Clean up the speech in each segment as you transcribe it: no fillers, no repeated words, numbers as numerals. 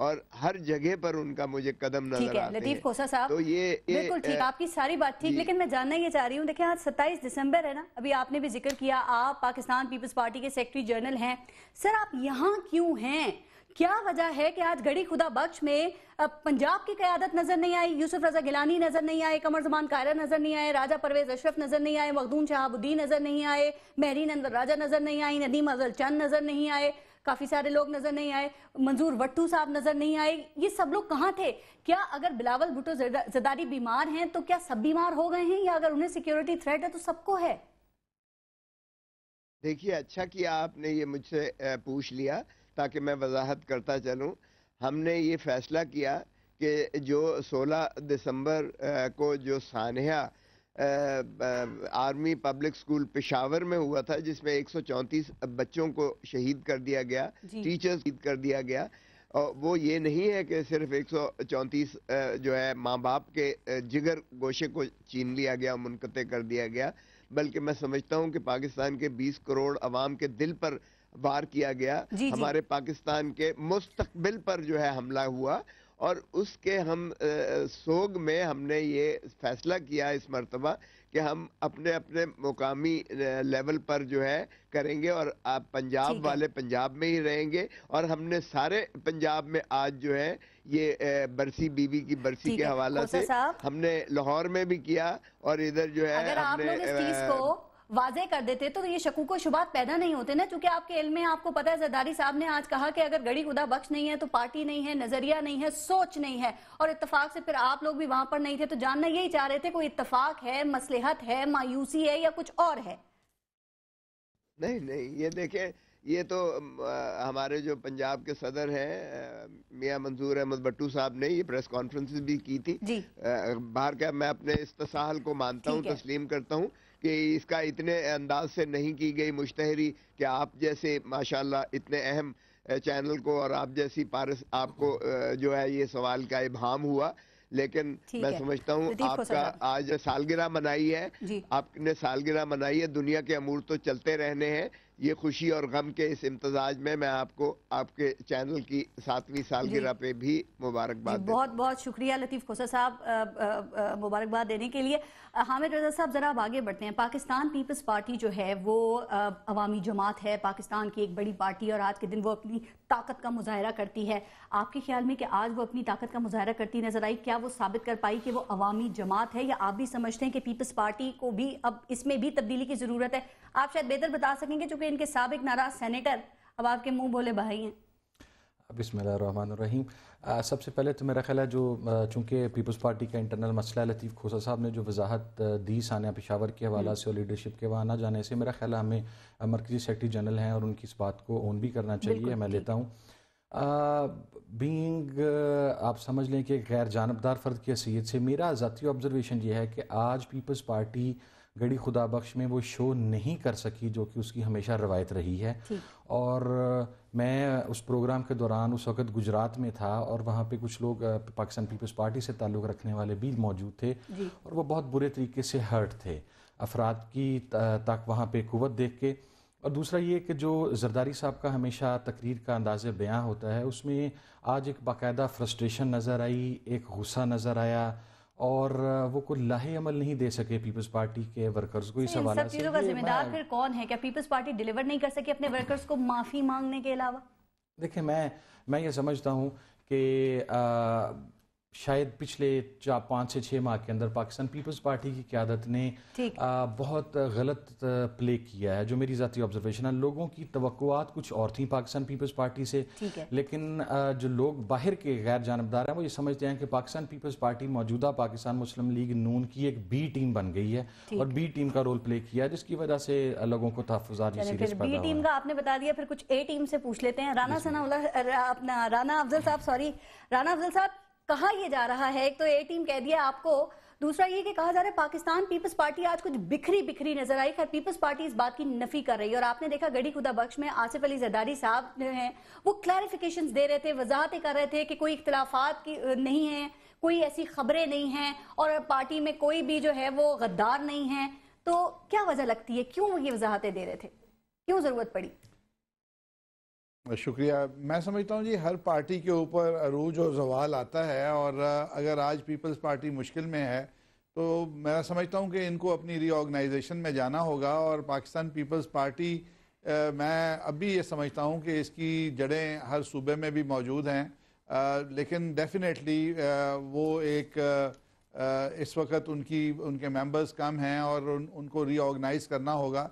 اور ہر جگہ پر ان کا مجھے قدم نظر آتے ہیں. لطیف کھوسہ صاحب تو یہ بالکل ٹھیک، آپ کی ساری بات ٹھیک، لیکن میں جاننا یہ چاہ رہی ہوں، دیکھیں آج 27 دسمبر ہے نا، ابھی آپ نے بھی ذکر کیا آپ پاکستان پیپلز پارٹی کے سیکرٹری جنرل ہیں. سر آپ یہاں کیوں ہیں؟ کیا وجہ ہے کہ آج گڑھی خدا بخش میں پنجاب کی قیادت نظر نہیں آئی، یوسف رضا گیلانی نظر نہیں آئے، قمر زمان قائرہ نظر نہیں آئے، راجہ پرویز اشرف نظر نہیں آئے، مخدوم شہاب الدین نظر نہیں آئے، مہرین انور راجہ نظر نہیں آئی، ندیم افضل چند نظر نہیں آئے، کافی سارے لوگ نظر نہیں آئے، منظور وٹو صاحب نظر نہیں آئے؟ یہ سب لوگ کہاں تھے؟ کیا اگر بلاول بھٹو زرداری بیمار ہیں تو کیا سب بیمار ہو گئے ہیں، یا اگر انہیں سیکیورٹی تھریٹ ہے تو سب کو ہے؟ دیکھیے اچھا کیا آپ نے یہ مجھ سے پوچھ لیا تاکہ میں وضاحت کرتا چلوں. ہم نے یہ فیصلہ کیا کہ جو 16 دسمبر کو جو سانحہ آرمی پبلک سکول پشاور میں ہوا تھا، جس میں 134 بچوں کو شہید کر دیا گیا، ٹیچرز شہید کر دیا گیا، اور وہ یہ نہیں ہے کہ صرف 134 جو ہے ماں باپ کے جگر گوشے کو چھین لیا گیا، منقطع کر دیا گیا، بلکہ میں سمجھتا ہوں کہ پاکستان کے 20 کروڑ عوام کے دل پر وار کیا گیا. ہمارے پاکستان کے مستقبل پر جو ہے حملہ ہوا، اور اس کے ہم سوگ میں ہم نے یہ فیصلہ کیا اس مرتبہ کہ ہم اپنے اپنے مقامی لیول پر جو ہے کریں گے، اور آپ پنجاب والے پنجاب میں ہی رہیں گے، اور ہم نے سارے پنجاب میں آج جو ہے یہ برسی بی بی کی برسی کے حوالہ سے ہم نے لاہور میں بھی کیا، اور ادھر جو ہے اگر آپ لوگ اس چیز کو واضح کر دیتے تو یہ شکوک و شبہات پیدا نہیں ہوتے نا، چونکہ آپ کے علم میں آپ کو پتا ہے زرداری صاحب نے آج کہا کہ اگر گڑھی خدا بخش نہیں ہے تو پارٹی نہیں ہے، نظریہ نہیں ہے، سوچ نہیں ہے، اور اتفاق سے پھر آپ لوگ بھی وہاں پر نہیں تھے، تو جاننا یہی چاہ رہے تھے کوئی اتفاق ہے، مصلحت ہے، مایوسی ہے، یا کچھ اور ہے؟ نہیں، یہ دیکھیں، یہ تو ہمارے جو پنجاب کے صدر ہیں میاں منظور احمد وٹو صاحب نے یہ پریس کانفرنس بھی کی تھی. باہر کا میں اپنے استحصال کو مانتا ہوں، تسلیم کرتا ہوں کہ اس کا اتنے انداز سے نہیں کی گئی مشتہری کہ آپ جیسے ماشاءاللہ اتنے اہم چینل کو اور آپ جیسی پارس آپ کو جو ہے یہ سوال کا ابہام ہوا. لیکن میں سمجھتا ہوں آپ کا آج سالگرہ منائی ہے، آپ نے سالگرہ منائی ہے، دنیا کے امور تو چلتے رہنے ہیں. یہ خوشی اور غم کے اس امتزاج میں آپ کو آپ کے چینل کی 7ویں سالگرہ پہ بھی مبارکباد دیتا ہوں. بہت بہت شکریہ لطیف کھوسہ صاحب مبارکباد دینے کے لیے. حامد رضا صاحب ذرا اب آگے بڑھتے ہیں. پاکستان پیپلز پارٹی جو ہے وہ عوامی جماعت ہے، پاکستان کی ایک بڑی پارٹی، اور آج کے دن وہ اپنی طاقت کا مظاہرہ کرتی ہے. آپ کے خیال میں کہ آج وہ اپنی طاقت کا مظاہرہ کرتی نظر آئی، کیا وہ ثابت کر پائی کہ وہ عوامی جماعت ہے، یا آپ بھی سمجھتے ہیں کہ پیپلز پارٹی کو بھی اب اس میں بھی تبدیلی کی ضرورت ہے؟ آپ شاید بہتر بتا سکیں گے چونکہ ان کے سابق ناراض سینیٹر اب آپ کے منہ بولے بھائی ہیں. بسم اللہ الرحمن الرحیم. سب سے پہلے تو میرا خیال ہے جو چونکہ پیپلز پارٹی کا انٹرنل مسئلہ لطیف کھوسہ صاحب نے جو وضاحت دی سانحہ پشاور کے حوالہ سے اور لیڈرشپ کے وہاں نہ جانے سے، میرا خیال ہے ہمیں مرکزی سیکرٹری جنرل ہیں اور ان کی اس بات کو اون بھی کرنا چاہیے. میں لیتا ہوں بینگ آپ سمجھ لیں کہ غیر جانبدار فرد کی حیثیت سے میرا ذاتی آبزرویشن یہ ہے کہ آج پیپلز پارٹی گڑھی خدا بخش میں وہ شو نہیں کر سکی جو کہ اس کی ہمیشہ روایت رہی ہے. اور میں اس پروگرام کے دوران اس وقت گجرات میں تھا، اور وہاں پہ کچھ لوگ پاکستان پیپلز پارٹی سے تعلق رکھنے والے بھی موجود تھے، اور وہ بہت برے طریقے سے ہرٹ تھے افراد کی تک وہاں پہ قوت دیکھ کے. اور دوسرا یہ کہ جو زرداری صاحب کا ہمیشہ تقریر کا انداز بیاں ہوتا ہے، اس میں آج ایک باقاعدہ فرسٹریشن نظر آئی، ایک غصہ نظر آیا، اور وہ کوئی لاہے عمل نہیں دے سکے پیپلز پارٹی کے ورکرز کو. اس حوالہ سے سب چیزوں کا ذمہ دار پھر کون ہے؟ کیا پیپلز پارٹی ڈیلیور نہیں کر سکی اپنے ورکرز کو معافی مانگنے کے علاوہ؟ دیکھیں میں یہ سمجھتا ہوں کہ شاید پچھلے 5 سے 6 ماہ کے اندر پاکستان پیپلز پارٹی کی قیادت نے بہت غلط پلے کیا ہے. جو میری ذاتی آبزرویشن ہے، لوگوں کی توقعات کچھ اور تھیں پاکستان پیپلز پارٹی سے، لیکن جو لوگ باہر کے غیر جانبدار ہیں وہ یہ سمجھتے ہیں کہ پاکستان پیپلز پارٹی موجودہ پاکستان مسلم لیگ نون کی ایک بی ٹیم بن گئی ہے اور بی ٹیم کا رول پلے کیا، جس کی وجہ سے لوگوں کو تحفظات سیریس پیدا ہوا ہے. بی ٹیم کا آپ نے بتا دیا، پھر کچھ اے ٹیم سے پوچھ لیتے ہیں. رانا افضل صاحب، کہا یہ جا رہا ہے، ایک تو اے ٹیم کہہ دیا آپ کو، دوسرا یہ کہ کہا جا رہا ہے پاکستان پیپلز پارٹی آج کچھ بکھری نظر آئی. خیر پیپلز پارٹی اس بات کی نفی کر رہی ہے، اور آپ نے دیکھا گڑھی خدا بخش میں آصف علی زرداری صاحب جو ہیں وہ کلیریفیکیشنز دے رہے تھے، وضاحتیں کر رہے تھے کہ کوئی اختلافات نہیں ہیں، کوئی ایسی خبریں نہیں ہیں، اور پارٹی میں کوئی بھی جو ہے وہ غدار نہیں ہے. تو کیا وجہ لگتی ہے، کیوں یہ وضاحتیں دے رہے تھے، کیوں ضرورت پڑی؟ شکریہ. میں سمجھتا ہوں جی ہر پارٹی کے اوپر عروج و زوال آتا ہے، اور اگر آج پیپلز پارٹی مشکل میں ہے تو میں سمجھتا ہوں کہ ان کو اپنی ری آرگنائزیشن میں جانا ہوگا. اور پاکستان پیپلز پارٹی میں اب بھی یہ سمجھتا ہوں کہ اس کی جڑیں ہر صوبے میں بھی موجود ہیں، لیکن ڈیفینیٹلی وہ ایک اس وقت ان کے ممبرز کم ہیں اور ان کو ری آرگنائز کرنا ہوگا.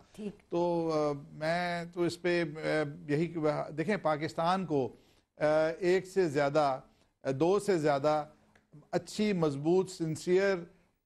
تو میں تو اس پہ یہی دیکھیں، پاکستان کو ایک سے زیادہ، دو سے زیادہ اچھی، مضبوط، سنسیئر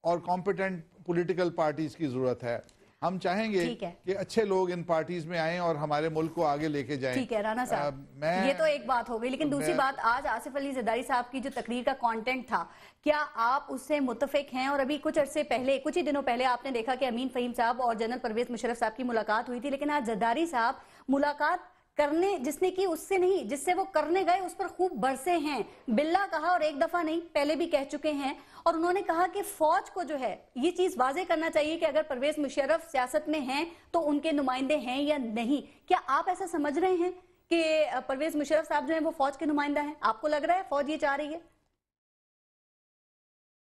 اور کمپیٹنٹ پولیٹیکل پارٹیز کی ضرورت ہے. ہم چاہیں گے کہ اچھے لوگ ان پارٹیز میں آئیں اور ہمارے ملک کو آگے لے کے جائیں. ٹھیک ہے رانا صاحب، یہ تو ایک بات ہو گئی، لیکن دوسری بات، آج آصف علی زرداری صاحب کی جو تقریر کا کانٹینٹ تھا، کیا آپ اس سے متفق ہیں؟ اور ابھی کچھ عرصے پہلے، کچھ ہی دنوں پہلے آپ نے دیکھا کہ امین فہیم صاحب اور جنرل پرویز مشرف صاحب کی ملاقات ہوئی تھی، لیکن آج زرداری صاحب ملاقات کرنے جس نے کی اس سے نہیں، جس سے وہ کرنے گئے اس پر خوب برسے ہیں. باللہ کہا، اور ایک دفعہ نہیں، پہلے بھی کہہ چکے ہیں. اور انہوں نے کہا کہ فوج کو جو ہے یہ چیز واضح کرنا چاہیے کہ اگر پرویز مشرف سیاست میں ہیں تو ان کے نمائندے ہیں یا نہیں. کیا آپ ایسا سمجھ رہے ہیں کہ پرویز مشرف صاحب جو ہیں وہ فوج کے نمائندہ ہیں؟ آپ کو لگ رہا ہے فوج یہ چاہ رہی ہے؟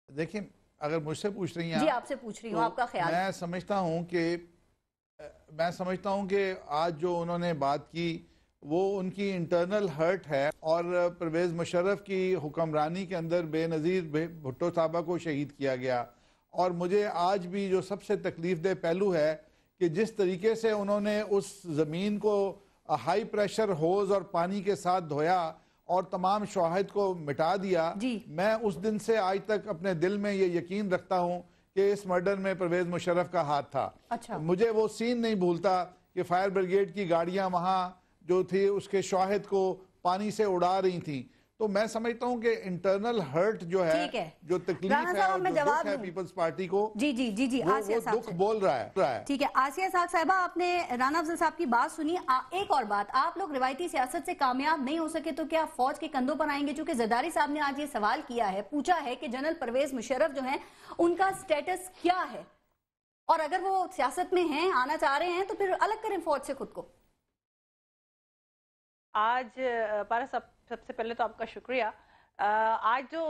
دیکھیں، اگر مجھ سے پوچھ رہی ہیں، جی آپ سے پوچھ رہی ہوں، آپ کا خیال. میں سمجھتا ہوں کہ آج جو انہوں نے بات کی وہ ان کی انٹرنل ہرٹ ہے، اور پرویز مشرف کی حکمرانی کے اندر بے نظیر بھٹو صاحبہ کو شہید کیا گیا. اور مجھے آج بھی جو سب سے تکلیف دہ پہلو ہے کہ جس طریقے سے انہوں نے اس زمین کو ہائی پریشر ہوز اور پانی کے ساتھ دھویا اور تمام شواہد کو مٹا دیا، میں اس دن سے آج تک اپنے دل میں یہ یقین رکھتا ہوں کہ اس مرڈر میں پرویز مشرف کا ہاتھ تھا. مجھے وہ سین نہیں بھولتا کہ فائر بریگیڈ کی گاڑیاں وہاں جو تھی اس کے شواہد کو پانی سے اڑا رہی تھیں. تو میں سمجھتا ہوں کہ انٹرنل ہرٹ جو ہے، جو تکلیف ہے، جو دکھ ہے پیپلز پارٹی کو، وہ دکھ بول رہا ہے. ٹھیک ہے آسیہ صاحبہ، آپ نے رانا افضل صاحب کی بات سنی. ایک اور بات، آپ لوگ روایتی سیاست سے کامیاب نہیں ہو سکے تو کیا فوج کے کندھوں پر آئیں گے؟ چونکہ زرداری صاحب نے آج یہ سوال کیا ہے، پوچھا ہے کہ جنرل پرویز مشرف جو ہیں ان کا سٹیٹس کیا ہے، اور اگر وہ سیاست میں ہیں، آنا چاہ رہے ہیں، تو پھر الگ کریں فوج سے خود کو. آج پارس، سب سے پہلے تو آپ کا شکریہ. آج جو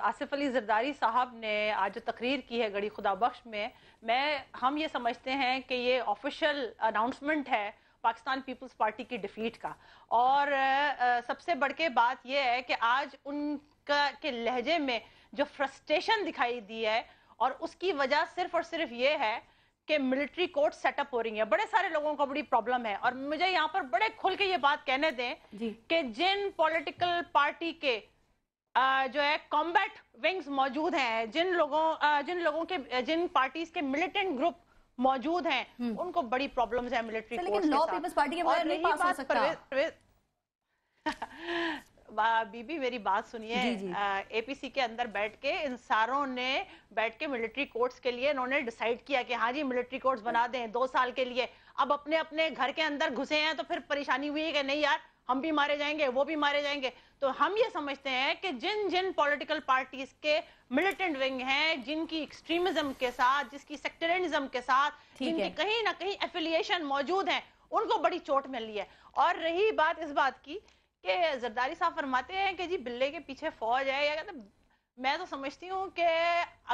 آصف علی زرداری صاحب نے آج جو تقریر کی ہے گڑھی خدا بخش میں، ہم یہ سمجھتے ہیں کہ یہ آفیشیل اناؤنسمنٹ ہے پاکستان پیپلز پارٹی کی ڈیفیٹ کا. اور سب سے بڑھ کے بات یہ ہے کہ آج ان کے لہجے میں جو فرسٹریشن دکھائی دی ہے، اور اس کی وجہ صرف اور صرف یہ ہے کہ ملٹری کورٹ سیٹ اپ ہو رہی ہیں. بڑے سارے لوگوں کو بڑی پرابلم ہے، اور مجھے یہاں پر بڑے کھل کے یہ بات کہنے دیں کہ جن پولیٹیکل پارٹی کے جو ہے کمبیٹ ونگز موجود ہیں، جن پارٹیز کے ملیٹنٹ گروپ موجود ہیں، ان کو بڑی پرابلمز ہیں ملٹری کورٹ کے ساتھ. پیپلز پارٹی کے بغیر نہیں پاس ہو سکتا. بی بی میری بات سنیے. اے پی سی کے اندر بیٹھ کے ان ساروں نے بیٹھ کے ملٹری کورٹس کے لیے انہوں نے ڈیسائیڈ کیا کہ ہاں جی ملٹری کورٹس بنا دیں 2 سال کے لیے. اب اپنے اپنے گھر کے اندر گھسے ہیں تو پھر پریشانی ہوئی ہے کہ نہیں یار ہم بھی مارے جائیں گے، وہ بھی مارے جائیں گے. تو ہم یہ سمجھتے ہیں کہ جن پولیٹیکل پارٹیز کے ملیٹنٹ ونگ ہیں، جن کی ایکسٹریمزم کے ساتھ، جس کی سیکٹرینزم کے ساتھ، جن کی کہیں نہ کہیں ایفیلیشن موجود ہیں، ان کو بڑی چوٹ ملی ہے. اور رہی بات اس بات کی کہ زرداری صاحب فرماتے ہیں کہ جی بلے کے پیچھے فوج ہے، یا میں تو سمجھتی ہوں کہ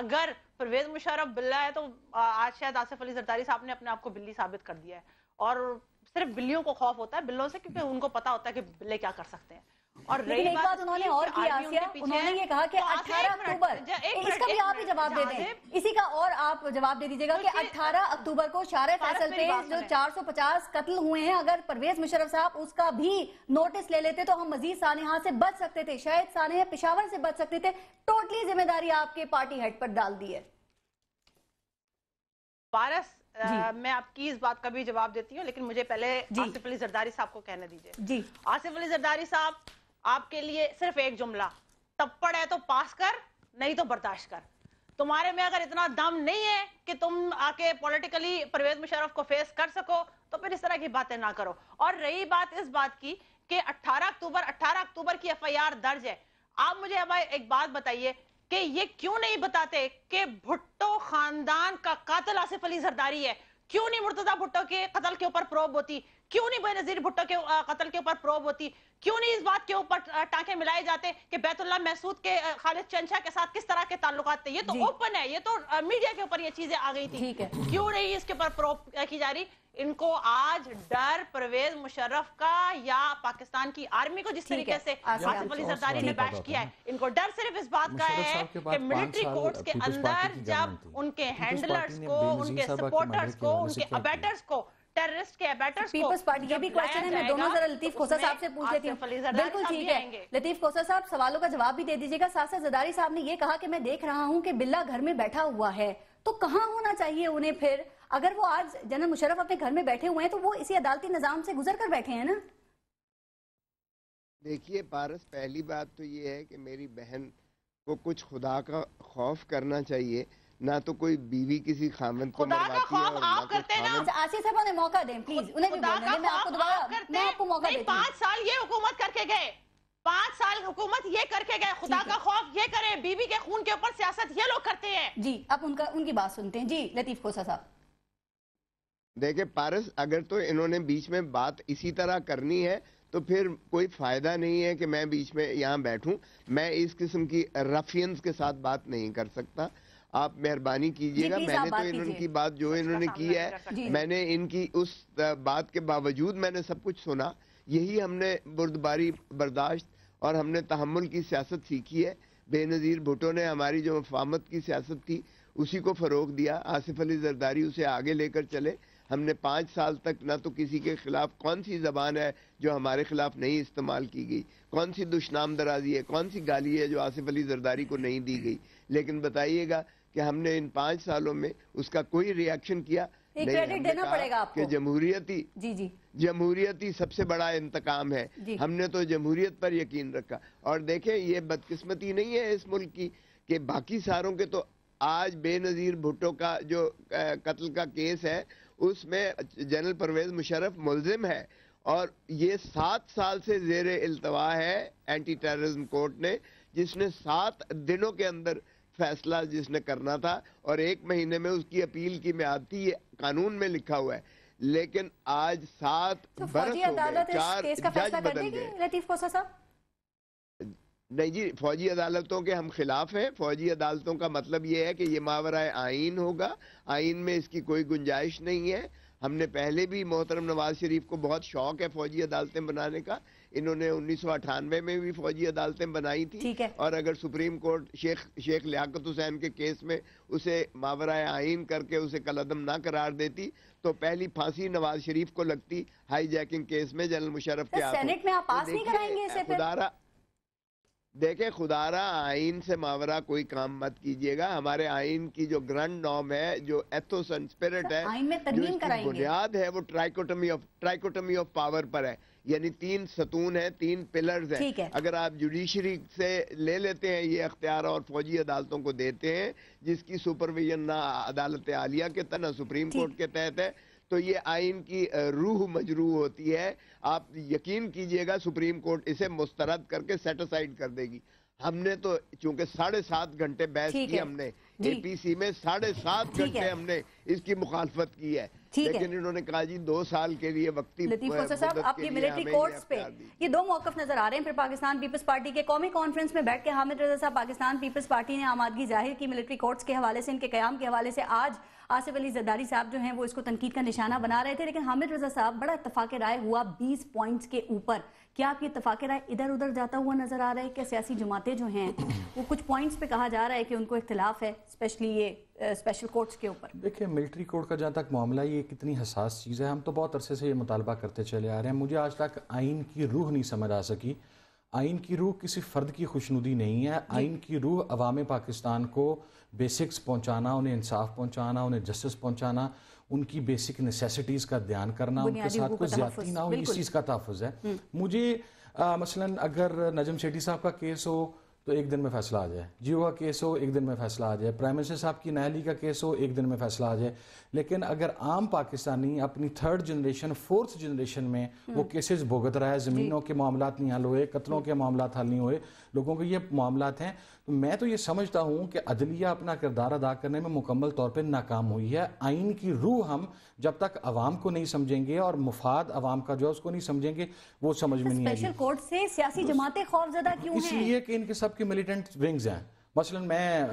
اگر پرویز مشرف بلہ ہے تو آج شاید آصف علی زرداری صاحب نے اپنے آپ کو بلی ثابت کر دیا ہے. اور صرف بلیوں کو خوف ہوتا ہے بلوں سے، کیونکہ ان کو پتا ہوتا ہے کہ بلے کیا کر سکتے ہیں. اور لیکن ایک بات انہوں نے اور کی آسیہ، انہوں نے یہ کہا کہ 18 اکتوبر، اس کا بھی آپ ہی جواب دے دیں، اسی کا اور آپ جواب دے دیجئے گا کہ 18 اکتوبر کو شارع فیصل پہ جو 450 قتل ہوئے ہیں، اگر پرویز مشرف صاحب اس کا بھی نوٹس لے لیتے تو ہم مزید سانحات سے بچ سکتے تھے، شاید سانحہ پشاور سے بچ سکتے تھے. ٹوٹلی ذمہ داری آپ کے پارٹی ہیڈ پر ڈال دی ہے. پارس، میں آپ کی اس بات کا بھی جواب دیتی ہوں، لیکن مجھے پہلے آصف علی زرداری صاحب کو کہنے دیجئے. آصف علی زرداری صاحب، آپ کے لیے صرف ایک جملہ، تپڑ ہے تو پاس کر، نہیں تو برداشت کر. تمہارے میں اگر اتنا دم نہیں ہے کہ تم آ کے پولیٹیکلی پرویز مشرف کو فیس کر سکو تو پھر اس طرح کی باتیں نہ کرو. اور رہی بات اس بات کی کہ 18 اکتوبر کی FIR درج ہے، آپ مجھے اب ایک بات بتائیے کہ یہ کیوں نہیں بتاتے کہ بھٹو خاندان کا قاتل آصف علی زرداری ہے؟ کیوں نہیں مرتضی بھٹو کے قتل کے اوپر پروب ہوتی؟ کیوں نہیں بینظیر بھٹو کے قتل کے اوپر پروب ہوتی؟ کیوں نہیں اس بات کے اوپر ٹانکے ملائے جاتے کہ بیت اللہ محسود کے خالد چنچا کے ساتھ کس طرح کے تعلقات تھے؟ یہ تو اوپن ہے، یہ تو میڈیا کے اوپر یہ چیزیں آ گئی تھی، کیوں نہیں اس کے اوپر پروب کی جا رہی؟ ان کو آج ڈر پرویز مشرف کا یا پاکستان کی آرمی کو جس طریقے سے آصف علی زرداری نے بیش کیا ہے، ان کو ڈر صرف اس بات کا ہے کہ ملٹری کورٹس کے اندر جب ان کے ہینڈلرز کو، ان کے سپورٹرز کو، ان کے ابیٹرز کو، ٹیررسٹ کے ابیٹرز کو، پیپلز پارٹی یہ بھی کوشچن ہے، میں دونوں ذرا لطیف کھوسا صاحب سے پوچھ لیتی ہوں۔ بالکل ٹھیک ہے لطیف کھوسا صاحب، سوالوں کا جواب بھی دے دیجیے گا۔ ساتھ ساتھ زرداری صاحب نے یہ کہا کہ میں دیکھ رہا ہوں کہ بلّہ گھر میں بیٹھا ہوا ہے، تو کہاں ہونا چاہیے انہیں پھر؟ اگر وہ آج جنرل مشرف اپنے گھر میں بیٹھے ہوئے ہیں تو وہ اسی عدالتی نظام سے گزر کر بیٹھے ہیں نا؟ دیکھیے پارس، پہلی بات تو یہ ہے کہ میری بہن کو کچھ خدا کا خوف کرنا چاہیے، نہ تو کوئی بیوی کسی خامن کو مرواتی ہے، خدا کا خوف آپ کرتے ہیں نا؟ آصف صاحب انہیں موقع دیں پلیز، انہیں بھی بولنے دیں، میں آپ کو دوبارہ میں آپ کو موقع دیتی ہوں۔ 5 سال یہ حکومت کر کے گئے، 5 سال حکومت یہ کر کے گئے، خدا کا خوف یہ کریں، بیوی کے خون کے اوپر سیاست یہ لوگ کرتے ہیں۔ جی اب ان کی بات سنتے ہیں۔ جی لطیف کھوسا صاحب دیکھیں پارس، اگر تو انہوں نے بیچ میں بات اسی طرح کرنی ہے تو پھر کوئی فائدہ نہیں ہے کہ میں بیچ میں یہاں بیٹھوں، میں اس قسم کی رفینز کے ساتھ بات نہیں کر سکتا۔ آپ مہربانی کیجئے گا، میں نے تو انہوں کی بات جو انہوں نے کی ہے، میں نے ان کی اس بات کے باوجود میں نے سب کچھ سنا، یہی ہم نے بردباری برداشت اور ہم نے تحمل کی سیاست سیکھی ہے۔ بے نظیر بھٹو نے ہماری جو مفاہمت کی سیاست تھی اسی کو فروغ دیا، آصف علی زرداری اسے آگے لے کر چلے۔ ہم نے 5 سال تک نہ تو کسی کے خلاف، کون سی زبان ہے جو ہمارے خلاف نہیں استعمال کی گئی، کون سی دشنام درازی ہے، کون سی گالی ہے جو آصف علی زرداری کو نہیں دی گئی، لیکن بتائیے گا کہ ہم نے ان 5 سالوں میں اس کا کوئی ری ایکشن کیا نہیں۔ ہم نے کہا کہ جمہوریتی سب سے بڑا انتقام ہے، ہم نے تو جمہوریت پر یقین رکھا۔ اور دیکھیں یہ بدقسمتی نہیں ہے اس ملک کی کہ باقی ساروں کے تو آج بے نظیر بھٹو کا جو قتل کا کیس ہے اس میں جنرل پرویز مشرف ملزم ہے، اور یہ 7 سال سے زیر التوا ہے اینٹی ٹیررزم کورٹ نے، جس نے 7 دنوں کے اندر فیصلہ جس نے کرنا تھا، اور 1 مہینے میں اس کی اپیل کی میعاد تھی، یہ قانون میں لکھا ہوا ہے، لیکن آج 7 برس ہو گئے، 4 جج بدل گئے۔ لطیف کھوسا صاحب نہیں جی، فوجی عدالتوں کے ہم خلاف ہیں۔ فوجی عدالتوں کا مطلب یہ ہے کہ یہ ماورائے آئین ہوگا، آئین میں اس کی کوئی گنجائش نہیں ہے۔ ہم نے پہلے بھی، محترم نواز شریف کو بہت شوق ہے فوجی عدالتیں بنانے کا، انہوں نے 1998 میں بھی فوجی عدالتیں بنائی تھی، اور اگر سپریم کورٹ شیخ لیاقت حسین کے کیس میں اسے ماورائے آئین کر کے اسے کالعدم نہ قرار دیتی تو پہلی پھانسی نواز شریف کو لگتی ہائی جیکنگ کیس میں جنرل مشرف کے ہاتھوں۔ سینٹ میں آپ پاس نہیں کرائیں گے اسے پھر؟ دیکھیں خدارہ آئین سے ماورہ کوئی کام مت کیجئے گا۔ ہمارے آئین کی جو گرانڈ نارم ہے، جو ایتھوس اینڈ اسپرٹ ہے، جو اس کی بنیاد ہے، وہ ٹرائکوٹمی آف پاور پر ہے، یعنی 3 ستون ہیں، 3 پلرز ہیں۔ اگر آپ جوڈیشری سے لے لیتے ہیں یہ اختیار اور فوجی عدالتوں کو دیتے ہیں، جس کی سپرویژن نہ عدالت عالیہ کے تحت نہ سپریم کورٹ کے تحت ہے، تو یہ آئین کی روح مجروح ہوتی ہے۔ آپ یقین کیجئے گا سپریم کورٹ اسے مسترد کر کے سیٹ اسائیڈ کر دے گی۔ ہم نے تو چونکہ 7.5 گھنٹے بحث کی، ہم نے اے پی سی میں 7.5 گھنٹے ہم نے اس کی مخالفت کی ہے، لیکن انہوں نے کہا جی 2 سال کے لیے وقتی لطیف کھوسا صاحب، آپ یہ ملٹری کورٹس پہ یہ 2 موقف نظر آ رہے ہیں۔ پھر پاکستان پیپلز پارٹی کے قومی کانفرنس میں بیٹھ کے حامد رضا صاحب پاکستان پیپلز پارٹی نے آمادگی ظاہر کی ملٹری کورٹس کے حوالے سے، ان کے قیام کے حوالے سے۔ آج آصف علی زرداری صاحب جو ہیں وہ اس کو تنقید کا نشانہ بنا رہے تھے، لیکن حامد رضا صاحب بڑا اتفاق رائے ہوا 20 پوائنٹس کے اوپر۔ کیا آپ یہ اتفاق رائے ادھر ادھر جاتا ہوا نظر آ رہا ہے کہ سیاسی جماعتیں جو ہیں وہ کچھ پوائنٹس پہ کہا جا رہا ہے کہ ان کو اختلاف ہے، اسپیشلی یہ اسپیشل کورٹس کے اوپر؟ دیکھیں ملٹری کورٹ کا جہاں تک معاملہ، یہ کتنی حساس چیز ہے، ہم تو بہت عرصے سے یہ مطالبہ کرتے چلے آ رہے ہیں۔ مجھے آج تک آئین کی روح نہیں سمجھ آ سکی۔ آئین کی روح کسی فرد کی خوشنودی نہیں ہے، آئین کی روح عوام پاکستان کو بیسکس پہنچانا، انہیں انصاف پہنچانا، انہیں جسٹس پہنچانا، ان کی بیسک نیسیسٹیز کا دھیان کرنا، ان کے ساتھ کوئی زیادتی نہ ہو، اس چیز کا تحفظ ہے۔ مجھے مثلا اگر نجم سیٹھی صاحب کا کیس ہو تو ایک دن میں فیصلہ آ جائے، جیو کا کیس ہو ایک دن میں فیصلہ آ جائے، پرائم منسٹر صاحب کی نااہلی کا کیس ہو ایک دن میں فیصلہ آ جائے. لیکن اگر عام پاکستانی اپنی 3rd جنریشن 4th جنریشن میں وہ کیسز بھگت رہا ہے، زمینوں کے معاملات نہیں حل ہوئے، قتلوں کے معاملات حل نہیں ہوئے، لوگوں کے یہ معاملات ہیں، تو میں تو یہ سمجھتا ہوں کہ عدلیہ اپنا کردار ادا کرنے میں مکمل طور پہ ناکام ہوئی ہے. آئین کی روح ہم جب تک عوام کو نہیں سمجھیں گے اور مفاد عوام کا جو اس کو نہیں سمجھیں گے وہ سمجھ میں نہیں آئے گی. اسپیشل کورٹ سے سیاسی جماعتیں خوفزدہ کیوں ہیں؟ اس لیے کہ ان کے سب کے ملیٹنٹ ونگز ہیں. مثلا میں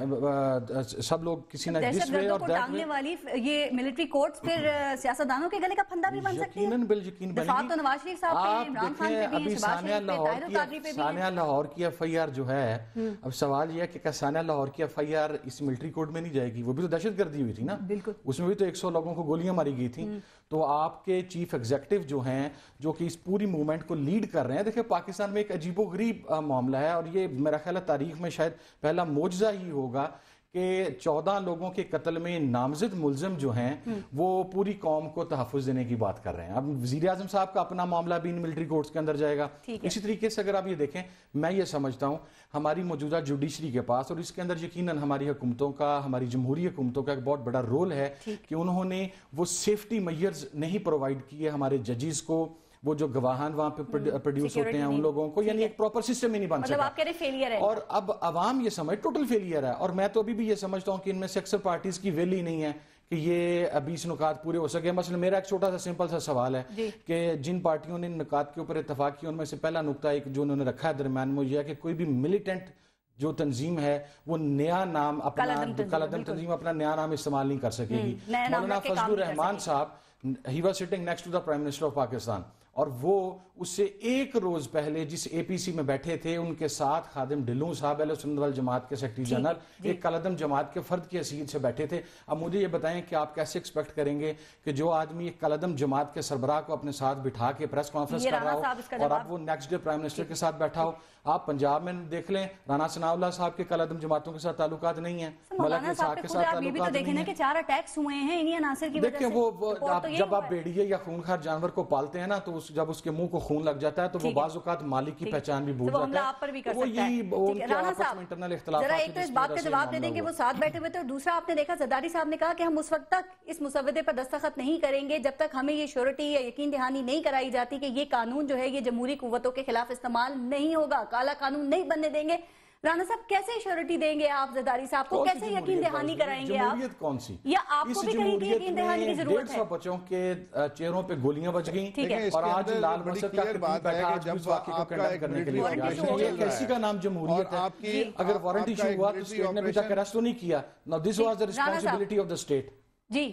سب لوگ کسی نہ دہشت گردوں کو ٹانگنے والی یہ ملٹری کورٹس پھر سیاستدانوں کے گلے کا پھندا بھی بن سکتی ہے. بالکین دفاع تو نواز شریف صاحب پہ، عمران خان پہ بھی، شہباز شریف پہ، طاہر القادری پہ بھی. ثانیہ لاہور کی ایف آئی آر جو ہے، اب سوال یہ ہے کہ ثانیہ لاہور کی ایف آئی آر اس ملٹری کورٹ میں نہیں جائے گی؟ وہ بھی تو دہشت گردی ہوئی تھی نا، اس میں بھی تو 100 لوگوں کو گولیاں ماری گئی تھیں. تو آپ کے چیف ایگزیکٹو جو ہیں، جو کہ اس پوری موومنٹ کو لیڈ کر رہے ہیں، دیکھیں پاکستان میں ایک عجیب و غریب معاملہ ہے، اور یہ میرا خیال ہے تاریخ میں شاید پہلا معجزہ ہی ہوگا کہ 14 لوگوں کے قتل میں نامزد ملزم جو ہیں وہ پوری قوم کو تحفظ دینے کی بات کر رہے ہیں. اب وزیر اعظم صاحب کا اپنا معاملہ بھی ان ملٹری کورٹس کے اندر جائے گا. اسی طریقے سے اگر آپ یہ دیکھیں، میں یہ سمجھتا ہوں ہماری موجودہ جوڈیشری کے پاس، اور اس کے اندر یقیناً ہماری حکومتوں کا، ہماری جمہوری حکومتوں کا ایک بہت بڑا رول ہے کہ انہوں نے وہ سیفٹی میئرز نہیں پرووائڈ کیے ہمارے ججز کو، وہ جو گواہان وہاں پہ پروڈیوس ہوتے ہیں ان لوگوں کو، یعنی ایک پراپر سسٹم ہی نہیں بن سکا. آپ کہہ رہے فیلئر ہے، اور اب عوام یہ سمجھ ٹوٹل فیلئر ہے. اور میں تو ابھی بھی یہ سمجھتا ہوں کہ ان میں سے اکثر پارٹیز کی ویل ہی نہیں ہے کہ یہ 20 نکات پورے ہو سکے. مثلا میرا ایک چھوٹا سا سمپل سا سوال ہے کہ جن پارٹیوں نے نکات کے اوپر اتفاق کیا ان میں سے پہلا نقطہ ایک جو انہوں نے رکھا ہے درمیان میں، یہ ہے کہ کوئی بھی ملیٹنٹ جو تنظیم ہے وہ نیا نام اپنا، کالعدم تنظیم اپنا نیا نام استعمال نہیں کر سکے گی. مولانا فضل الرحمان صاحب، he was sitting next to the Prime Minister of Pakistan، اور وہ اس سے ایک روز پہلے جس اے پی سی میں بیٹھے تھے ان کے ساتھ خادم ڈھلوں صاحب اہل سنت والجماعت کے سیکرٹری جنرل ایک کالعدم جماعت کے فرد کی حیثیت سے بیٹھے تھے. اب مجھے یہ بتائیں کہ آپ کیسے ایکسپیکٹ کریں گے کہ جو آدمی ایک کالعدم جماعت کے سربراہ کو اپنے ساتھ بٹھا کے پریس کانفرنس کر رہا ہو اور اب وہ نیکسٹ ڈے پرائم منسٹر کے ساتھ بیٹھا ہو. آپ پنجاب میں دیکھ لیں، رانا ثناء اللہ صاحب کے کالعدم جماعتوں کے ساتھ تعلقات نہیں ہیں، ملک اسحاق کے ساتھ تعلقات نہیں ہیں. 4 اٹیکس ہوئے ہیں انہی عناصر کی وجہ سے. دیکھیں وہ جب آپ بیڑیے یا خونخوار جانور کو پالتے ہیں نا، تو جب اس کے منہ کو خون لگ جاتا ہے تو وہ بعض اوقات مالک کی پہچان بھی بھول جاتا ہے. وہ یہی ان کے آپس میں انٹرنل اختلافات. ذرا ایک تو اس بات کا جواب دے دیں کہ وہ ساتھ بیٹھے ہوئے تھے، اور دوسرا آپ نے دیکھا زرداری صاحب نے کہا کہ ہم اس وقت تک اس مسودے پر دستخط نہیں کریں گے جب تک ہمیں یہ شیورٹی یا یقین دہانی نہیں کرائی جاتی کہ یہ قانون جو ہے یہ جمہوری قوتوں کے خلاف استعمال نہیں ہوگا، کالا قانون نہیں بننے دیں گے. رانا صاحب کیسے شیورٹی دیں گے آپ زرداری صاحب کو؟ کیسے یقین دہانی کرائیں گے آپ؟ جمہوریت کون سی؟ یا آپ کو بھی کہیں گے یقین دہانی کی ضرورت ہے؟ 150 بچوں کے چہروں پہ گولیاں بچ گئیں، اور آج لال مسجد کا خطیب بیٹھا آج اس واقعے کو کنڈم کرنے کے لیے. کیسی کا نام جمہوریت ہے؟ اگر وارنٹ ایشو ہوا تو اسٹیٹ نے ابھی تک اریسٹ تو نہیں کیا. Now this was the responsibility of the state. جی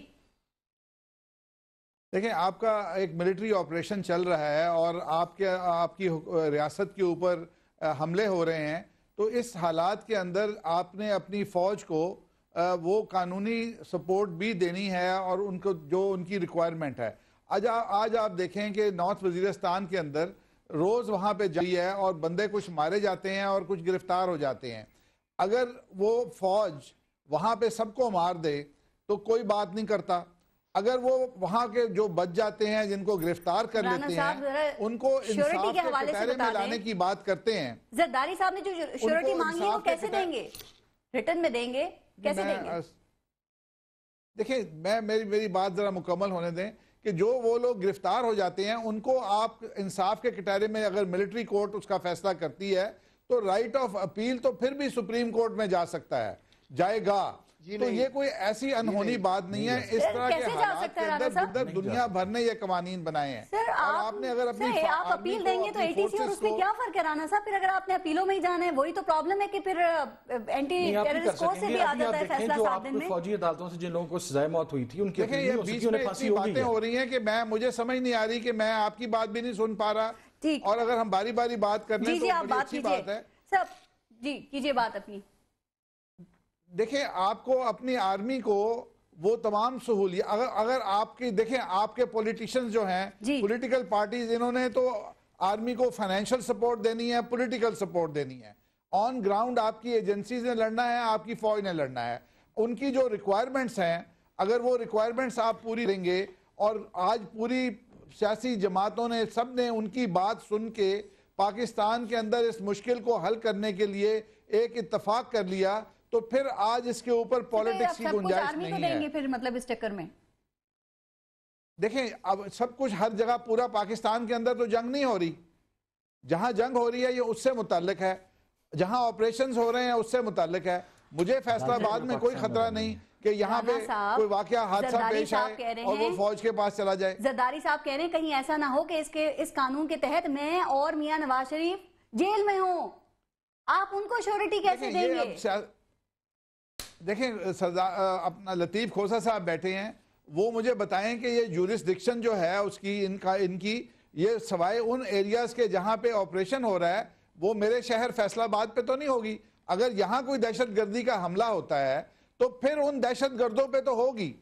دیکھیں، آپ کا ایک ملٹری آپریشن چل رہا ہے اور آپ کی ریاست کے اوپر حملے ہو رہے ہیں، تو اس حالات کے اندر آپ نے اپنی فوج کو وہ قانونی سپورٹ بھی دینی ہے اور ان کو جو ان کی ریکوائرمنٹ ہے. آج آپ دیکھیں کہ نارتھ وزیرستان کے اندر روز وہاں پہ جاری ہے اور بندے کچھ مارے جاتے ہیں اور کچھ گرفتار ہو جاتے ہیں. اگر وہ فوج وہاں پہ سب کو مار دے تو کوئی بات نہیں کرتا. اگر وہ وہاں کے جو بچ جاتے ہیں جن کو گرفتار کر لیتے ہیں ان کو انصاف کے کٹہرے میں لانے کی بات کرتے ہیں. زرداری صاحب نے جو شیورٹی مانگی وہ کیسے دیں گے؟ ریٹرن میں دیں گے؟ کیسے دیں گے؟ دیکھیں، میری بات ذرا مکمل ہونے دیں کہ جو وہ لوگ گرفتار ہو جاتے ہیں ان کو آپ انصاف کے کٹہرے میں، اگر ملٹری کورٹ اس کا فیصلہ کرتی ہے تو رائٹ آف اپیل تو پھر بھی سپریم کورٹ میں جا سکتا ہے، جائے گا. تو یہ کوئی ایسی انہونی بات نہیں ہے. اس طرح کے حالات کے اندر دنیا بھر نے یہ قوانین بنائے ہیں. اور آپ نے اگر اپنی آپ اپیل دیں گے تو اے ٹی سی اور اس میں کیا فرق ہے رانا صاحب؟ پھر اگر آپ نے اپیلوں میں ہی جانا ہے وہی تو پرابلم ہے کہ پھر اینٹی ٹیررسٹ کورٹ سے بھی آ جاتا ہے فیصلہ 7 دن میں. فوجی عدالتوں سے جن لوگوں کو سزائے موت ہوئی تھی ان کی دیکھیں، یہ بیچ میں اتنی باتیں ہو رہی ہیں کہ مجھے سمجھ نہیں آ رہی کہ میں آپ کی بات بھی نہیں سن پا رہا. اور اگر ہم باری باری بات کر لیں تو بڑی اچھی بات ہے. جی کیجئے بات اپنی. دیکھیں، آپ کو اپنی آرمی کو وہ تمام سہولیت، اگر آپ کی دیکھیں آپ کے پولیٹیشنز جو ہیں، پولیٹیکل پارٹیز، انہوں نے تو آرمی کو فائنینشل سپورٹ دینی ہے، پولیٹیکل سپورٹ دینی ہے. آن گراؤنڈ آپ کی ایجنسیز نے لڑنا ہے، آپ کی فوج نے لڑنا ہے. ان کی جو ریکوائرمنٹس ہیں، اگر وہ ریکوائرمنٹس آپ پوری دیں گے، اور آج پوری سیاسی جماعتوں نے سب نے ان کی بات سن کے پاکستان کے اندر اس مشکل کو حل کرنے کے لیے ایک اتفاق کر لیا تو پھر آج اس کے اوپر پالیٹکس کی گنجائش نہیں ہے. پھر مطلب اس چکر میں دیکھیں اب سب کچھ ہر جگہ پورا پاکستان کے اندر تو جنگ نہیں ہو رہی. جہاں جنگ ہو رہی ہے یہ اس سے متعلق ہے, جہاں آپریشنز ہو رہے ہیں اس سے متعلق ہے. مجھے فیصلہ آباد میں کوئی خطرہ نہیں کہ یہاں پہ کوئی واقعہ حادثہ پیش آئے اور وہ فوج کے پاس چلا جائے. زرداری صاحب کہہ رہے ہیں کہیں ایسا نہ ہو کہ اس قانون کے تحت میں اور میاں نواز شریف جیل میں ہوں, آپ ان کو شیورٹی کیسے دیں گے؟ دیکھیں اپنا لطیف کھوسا صاحب بیٹھے ہیں, وہ مجھے بتائیں کہ یہ جورسڈکشن جو ہے اس کی ان کی یہ سوائے ان ایریاز کے جہاں پہ آپریشن ہو رہا ہے وہ میرے شہر فیصل آباد پہ تو نہیں ہوگی. اگر یہاں کوئی دہشت گردی کا حملہ ہوتا ہے تو پھر ان دہشت گردوں پہ تو ہوگی,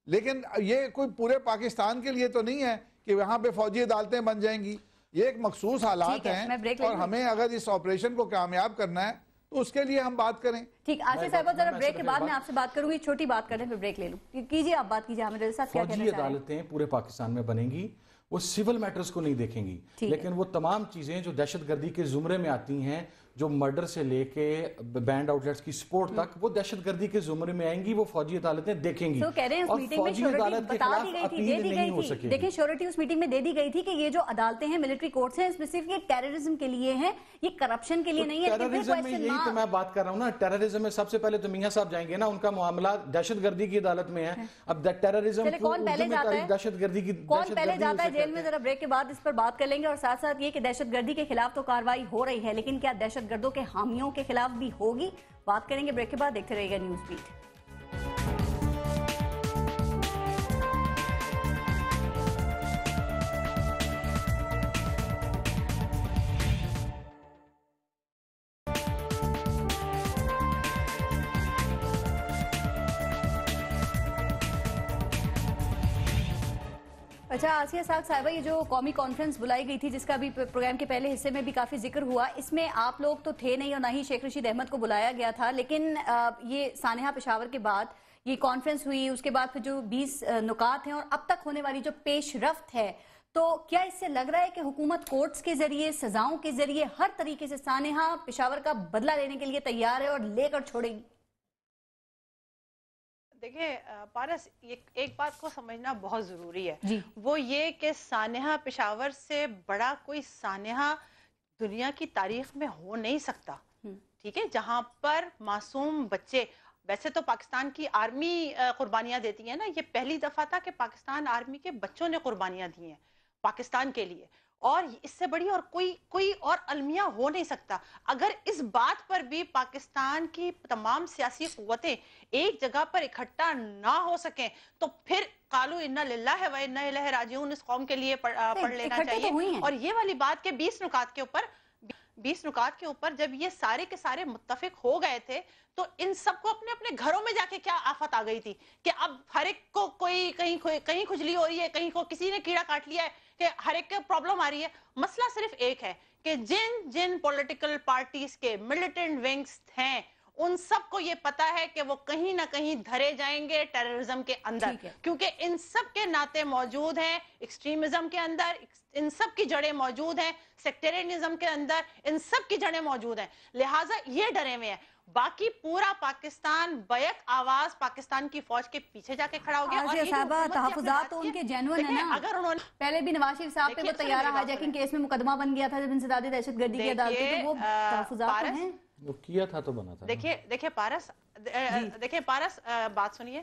لیکن یہ کوئی پورے پاکستان کے لیے تو نہیں ہے کہ وہاں پہ فوجی عدالتیں بن جائیں گی. یہ ایک مخصوص حالات ہیں اور ہمیں اگر اس آپریشن کو کامیاب کرنا ہے تو اس کے لیے ہم بات کریں. ٹھیک, آصف صاحب ذرا بریک کے بعد میں آپ سے بات کروں گی, چھوٹی بات کریں پھر بریک لے لوں. کیجئے آپ بات کیجئے. حامد رضا صاحب کیا کہنا چاہ رہے ہیں؟ فوجی عدالتیں پورے پاکستان میں بنیں گی, وہ سیول میٹرز کو نہیں دیکھیں گی, لیکن وہ تمام چیزیں جو دہشت گردی کے زمرے میں آتی ہیں, جو مرڈر سے لے کے بینڈ آؤٹ لیٹس کی سپورٹ تک, وہ دہشت گردی کے زمرے میں آئیں گی, وہ فوجی عدالتیں دیکھیں گی. اور فوجی عدالت کے خلاف اپیل نہیں ہو سکے. دیکھیں شیورٹی اس میٹنگ میں دے دی گئی تھی کہ یہ جو عدالتیں ہیں ملٹری کورٹس ہیں اسپیسیفکلی ٹیررزم کے لیے ہیں, یہ کرپشن کے لیے نہیں ہے. ٹیررزم میں یہی تو میں بات کر رہا ہوں نا, ٹیررزم میں سب سے پہلے تو میاں صاحب جائیں گے نا, ان کا معاملہ دہشت گردی کی عدالت میں ہے. اب ٹیررزم کون پہلے جاتا ہے, دہشت گردی کی کون پہلے جاتا ہے جیل میں, ذرا بریک کے بعد اس پر بات کر لیں گے. اور ساتھ ساتھ یہ کہ دہشت گردی کے خلاف تو کارروائی ہو رہی ہے, لیکن کیا دہشت گردوں کے حامیوں کے خلاف بھی ہوگی, بات کریں گے بریک کے بعد. دیکھتے رہیے گا نیوز بیٹ. اچھا آسیہ ساگ صاحبہ, یہ جو قومی کانفرنس بلائی گئی تھی جس کا بھی پروگرام کے پہلے حصے میں بھی کافی ذکر ہوا, اس میں آپ لوگ تو تھے نہیں اور نہ ہی شیخ رشید احمد کو بلایا گیا تھا, لیکن یہ سانحہ پشاور کے بعد یہ کانفرنس ہوئی, اس کے بعد پھر جو 20 نکات ہیں اور اب تک ہونے والی جو پیش رفت ہے, تو کیا اس سے لگ رہا ہے کہ حکومت کورٹس کے ذریعے, سزاؤں کے ذریعے ہر طریقے سے سانحہ پشاور کا بدلہ لینے کے لیے تیار ہے اور لے کر چھوڑے گی؟ دیکھیں پارس, ایک بات کو سمجھنا بہت ضروری ہے, وہ یہ کہ سانحہ پشاور سے بڑا کوئی سانحہ دنیا کی تاریخ میں ہو نہیں سکتا. ٹھیک ہے, جہاں پر معصوم بچے, ویسے تو پاکستان کی آرمی قربانیاں دیتی ہے نا, یہ پہلی دفعہ تھا کہ پاکستان آرمی کے بچوں نے قربانیاں دی ہیں پاکستان کے لیے, اور اس سے بڑی اور کوئی اور المیہ ہو نہیں سکتا. اگر اس بات پر بھی پاکستان کی تمام سیاسی قوتیں ایک جگہ پر اکٹھا نہ ہو سکیں تو پھر قالو انا للہ و انا الیہ راجعون اس قوم کے لیے پڑھ لینا چاہیے. اور یہ والی بات کہ 20 نکات کے اوپر جب یہ سارے کے سارے متفق ہو گئے تھے تو ان سب کو اپنے اپنے گھروں میں جا کے کیا آفت آ گئی تھی کہ اب ہر ایک کو کوئی کہیں کھجلی ہو رہی ہے, کہیں کو کسی نے کیڑا کاٹ لیا ہے, کہ ہر ایک پرابلم آ رہی ہے. مسئلہ صرف ایک ہے کہ جن پولیٹیکل پارٹیز کے ملیٹنٹ ونگز ہیں ان سب کو یہ پتا ہے کہ وہ کہیں نہ کہیں دھرے جائیں گے ٹیررزم کے اندر, کیونکہ ان سب کے ناطے موجود ہیں ایکسٹریمزم کے اندر, ان سب کی جڑیں موجود ہیں سیکٹرینزم کے اندر, ان سب کی جڑیں موجود ہیں. لہٰذا یہ ڈرے ہوئے ہیں. باقی پورا پاکستان بیک آواز پاکستان کی فوج کے پیچھے جا کے کھڑا ہو گیا. اور صاحبہ تحفظات تو ان کے جینوئن ہیں نا, اگر انہوں نے پہلے بھی نواز شریف صاحب پہ وہ طیارہ ہائی جیکنگ کیس میں مقدمہ بن گیا تھا جب انسداد دہشت گردی کی عدالت تھی, تو وہ تحفظات تو ہیں, وہ کیا تھا تو بنا تھا. دیکھیں پارس بات سنیے,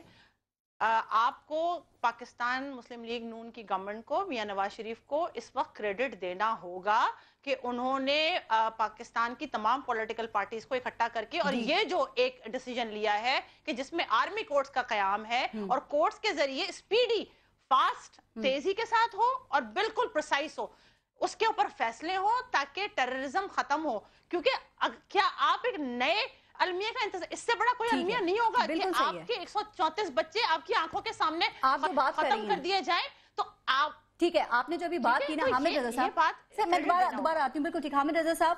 آپ کو پاکستان مسلم لیگ نون کی گورنمنٹ کو, میاں نواز شریف کو اس وقت کریڈٹ دینا ہوگا کہ انہوں نے پاکستان کی تمام پولیٹیکل پارٹیز کو اکٹھا کر کے اور یہ جو ایک ڈیسیجن لیا ہے کہ جس میں آرمی کورٹس کا قیام ہے اور کورٹس کے ذریعے اسپیڈی, فاسٹ, تیزی کے ساتھ ہو اور بالکل پریسائز ہو, اس کے اوپر فیصلے ہوں تاکہ ٹیررزم ختم ہو. کیونکہ کیا آپ ایک نئے المیہ کا انتظار, اس سے بڑا کوئی المیہ نہیں ہوگا کہ آپ کے 134 بچے آپ کی آنکھوں کے سامنے ختم کر دیے جائیں. تو آپ ٹھیک ہے, آپ نے جو ابھی بات کی نا حامد رضا صاحب, میں دوبارہ آتی ہوں, بالکل ٹھیک. حامد رضا صاحب,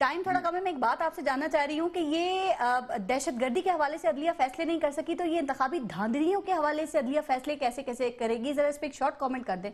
ٹائم تھوڑا کم ہے، میں ایک بات آپ سے جاننا چاہ رہی ہوں کہ یہ دہشت گردی کے حوالے سے عدلیہ فیصلے نہیں کر سکی تو یہ انتخابی دھاندلیوں کے حوالے سے عدلیہ فیصلے کیسے کیسے کرے گی؟ ذرا اس پہ ایک شارٹ کامنٹ کر دیں.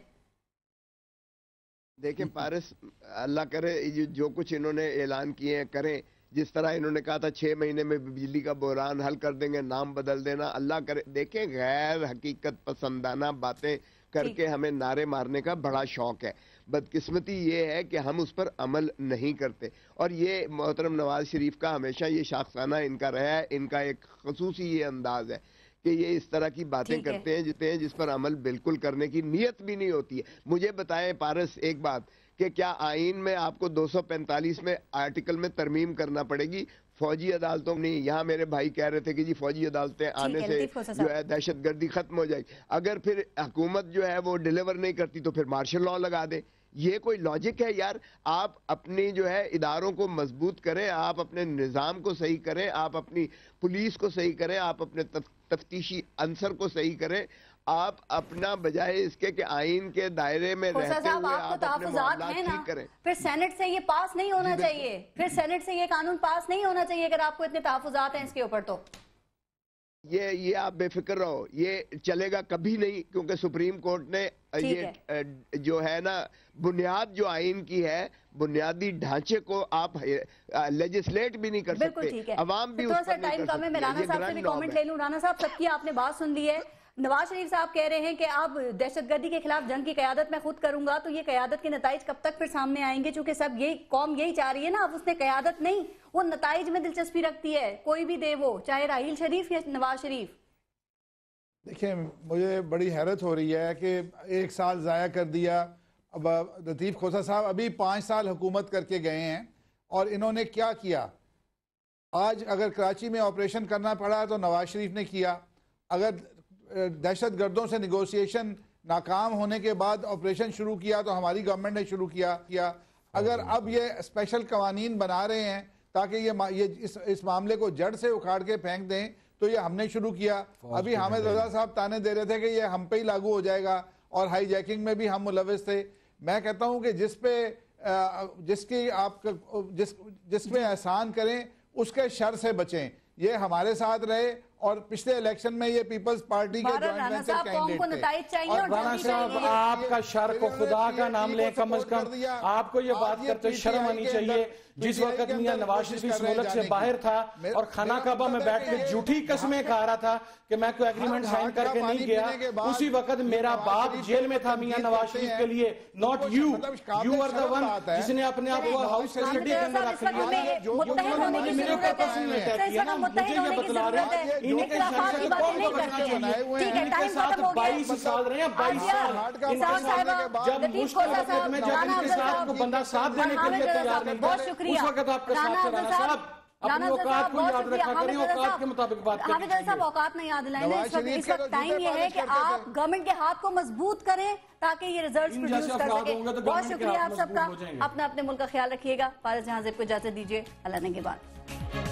دیکھیں پارس، اللہ کرے جو کچھ انہوں نے اعلان کیے ہیں کریں. جس طرح انہوں نے کہا تھا 6 مہینے میں بجلی کا بحران حل کر دیں گے، نام بدل دینا، اللہ کرے. دیکھیں غیر حقیقت پسندانہ باتیں کر کے ہمیں نعرے مارنے کا بڑا شوق ہے. بدقسمتی یہ ہے کہ ہم اس پر عمل نہیں کرتے، اور یہ محترم نواز شریف کا ہمیشہ یہ شاخسانہ ان کا رہا ہے. ان کا ایک خصوصی یہ انداز ہے کہ یہ اس طرح کی باتیں کرتے ہیں جس پر عمل بالکل کرنے کی نیت بھی نہیں ہوتی ہے. مجھے بتائیں پارس ایک بات کہ کیا آئین میں آپ کو 245 میں آرٹیکل میں ترمیم کرنا پڑے گی؟ فوجی عدالتوں میں نہیں. یہاں میرے بھائی کہہ رہے تھے کہ جی فوجی عدالتیں آنے سے جو ہے دہشت گردی ختم ہو جائے گی. اگر پھر حکومت جو ہے وہ ڈیلیور نہیں کرتی تو پھر مارشل لاء لگا دیں. یہ کوئی لاجک ہے یار؟ آپ اپنی جو ہے اداروں کو مضبوط کریں، آپ اپنے نظام کو صحیح کریں، آپ اپنی پولیس کو صحیح کریں، آپ اپنے تفتیشی عنصر کو صحیح کریں. آپ اپنا بجائے اس کے کہ آئین کے دائرے میں رہتے ہوئے آپ اپنے معاملات ٹھیک کریں. پھر سینٹ سے یہ پاس نہیں ہونا چاہیے، پھر سینٹ سے یہ قانون پاس نہیں ہونا چاہیے اگر آپ کو اتنے تحفظات ہیں اس کے اوپر. تو یہ آپ بے فکر رہو، یہ چلے گا کبھی نہیں، کیونکہ سپریم کورٹ نے یہ جو ہے نا بنیاد جو آئین کی ہے، بنیادی ڈھانچے کو آپ لیجسلیٹ بھی نہیں کر سکتے، عوام بھی اس پر نہیں کر سکتے. میں رانا صاحب سے بھی کامنٹ لے لوں. رانا صاحب، سب کی آپ نے بات سن لی ہے. نواز شریف صاحب کہہ رہے ہیں کہ اب دہشت گردی کے خلاف جنگ کی قیادت میں خود کروں گا، تو یہ قیادت کے نتائج کب تک پھر سامنے آئیں گے؟ چونکہ سب یہی قوم یہی چاہ رہی ہے نا. اب اس نے قیادت نہیں، وہ نتائج میں دلچسپی رکھتی ہے، کوئی بھی دے وہ، چاہے راحیل شریف یا نواز شریف. دیکھیں مجھے بڑی حیرت ہو رہی ہے کہ 1 سال ضائع کر دیا. اب لطیف کھوسہ صاحب ابھی 5 سال حکومت کر کے گئے ہیں، اور انہوں نے کیا کیا؟ آج اگر کراچی میں آپریشن کرنا پڑا تو نواز شریف نے کیا. اگر دہشت گردوں سے نیگوسیشن ناکام ہونے کے بعد آپریشن شروع کیا تو ہماری گورنمنٹ نے شروع کیا. اگر اب یہ اسپیشل قوانین بنا رہے ہیں تاکہ یہ اس معاملے کو جڑ سے اکھاڑ کے پھینک دیں تو یہ ہم نے شروع کیا. ابھی حامد رضا صاحب تانے دے رہے تھے کہ یہ ہم پہ ہی لاگو ہو جائے گا، اور ہائی جیکنگ میں بھی ہم ملوث تھے. میں کہتا ہوں کہ جس پہ احسان کریں اس کے شر سے بچیں. یہ ہمارے ساتھ رہے، اور پچھلے الیکشن میں یہ پیپلز پارٹی کے جوائنٹ وینچر کینڈیڈیٹ تھے. اور رانا صاحب آپ کا شر کو خدا کا نام لیں، کم از کم آپ کو یہ بات کرتے شرم آنی چاہیے. جس وقت میاں نواز شریف اس ملک سے باہر تھا اور خانہ کعبہ میں بیٹھ کے جھوٹی قسمیں کھا رہا تھا کہ میں کوئی ایگریمنٹ سائن کر کے نہیں گیا، اسی وقت میرا باپ جیل میں تھا میاں نواز شریف کے لیے. Not you are the one جس نے اپنے آپ کو ہاؤس کسٹڈی کے اندر رکھ لیا. میرے اوپر پسند میں طے کیا نا، مجھے یہ بتلا رہے ہیں انہیں کے شر سے کون کو بچنا چاہیے. ان کے ساتھ 22 سال رہے ہیں، 22 سال. ان کے ساتھ جب مشکل وقت میں جب ان کے ساتھ کو بندہ ساتھ دینے کے لیے تیار نہیں تھا، اس وقت آپ کا ساتھ سے رانا صاحب اپنی اوقات کو یاد رکھا کریں، اوقات کے مطابق بات کریں. حامد صاحب اوقات نہیں یاد دلائیں. اس وقت ٹائم یہ ہے کہ آپ گورنمنٹ کے ہاتھ کو مضبوط کریں تاکہ یہ ریزلٹس پروڈیوس کر سکیں. بہت شکریہ آپ سب کا. اپنے ملک کا خیال رکھیے گا. فارس جہاں زیب کو اجازت دیجیے. اللہ نگہبان.